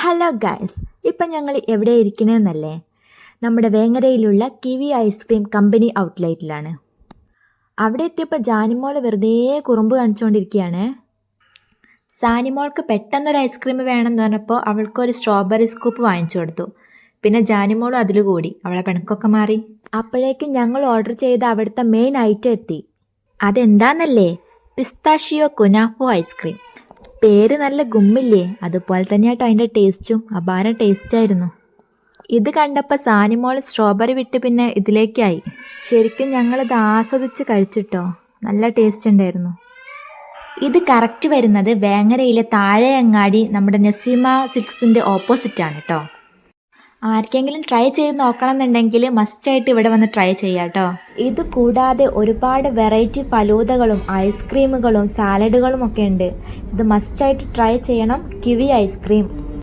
Hello guys, ഇപ്പം ഞങ്ങൾ എവിടെ ഇരിക്കണമെന്നല്ലേ? നമ്മുടെ വേങ്ങരയിലുള്ള കിവി ഐസ്ക്രീം കമ്പനി ഔട്ട്ലെറ്റിലാണ്. അവിടെ എത്തിയപ്പോൾ ജാനിമോൾ വെറുതെ കുറുമ്പ് കാണിച്ചുകൊണ്ടിരിക്കുകയാണ്. സാനിമോൾക്ക് പെട്ടെന്നൊരു ഐസ്ക്രീം വേണമെന്ന് പറഞ്ഞപ്പോൾ അവൾക്കൊരു സ്ട്രോബെറി സ്കൂപ്പ് വാങ്ങിച്ചു കൊടുത്തു. പിന്നെ ജാനിമോളും അതിൽ കൂടി, അവളെ പിണക്കൊക്കെ മാറി. അപ്പോഴേക്കും ഞങ്ങൾ ഓർഡർ ചെയ്ത അവിടുത്തെ മെയിൻ ഐറ്റം എത്തി. അതെന്താന്നല്ലേ? പിസ്താഷിയോ കുനാഫോ ഐസ്ക്രീം. പേര് നല്ല ഗുമ്മില്ലേ? അതുപോലെ തന്നെയാട്ടോ അതിൻ്റെ ടേസ്റ്റും അപാര ടേസ്റ്റായിരുന്നു. ഇത് കണ്ടപ്പോൾ സാനിമോൾ സ്ട്രോബെറി വിട്ട് പിന്നെ ഇതിലേക്കായി. ശരിക്കും ഞങ്ങളിത് ആസ്വദിച്ച് കഴിച്ചിട്ടോ, നല്ല ടേസ്റ്റ് ഉണ്ടായിരുന്നു. ഇത് കറക്റ്റ് വരുന്നത് വേങ്ങരയിലെ താഴെയങ്ങാടി നമ്മുടെ നസീമ സിൽക്സിൻ്റെ ഓപ്പോസിറ്റാണ് കേട്ടോ. ആർക്കെങ്കിലും ട്രൈ ചെയ്ത് നോക്കണം എന്നുണ്ടെങ്കിൽ മസ്റ്റായിട്ട് ഇവിടെ വന്ന് ട്രൈ ചെയ്യാം കേട്ടോ. ഇത് കൂടാതെ ഒരുപാട് വെറൈറ്റി ഫലൂദകളും ഐസ്ക്രീമുകളും സാലഡുകളും ഒക്കെ ഉണ്ട്. ഇത് മസ്റ്റായിട്ട് ട്രൈ ചെയ്യണം. Kiwi ice cream.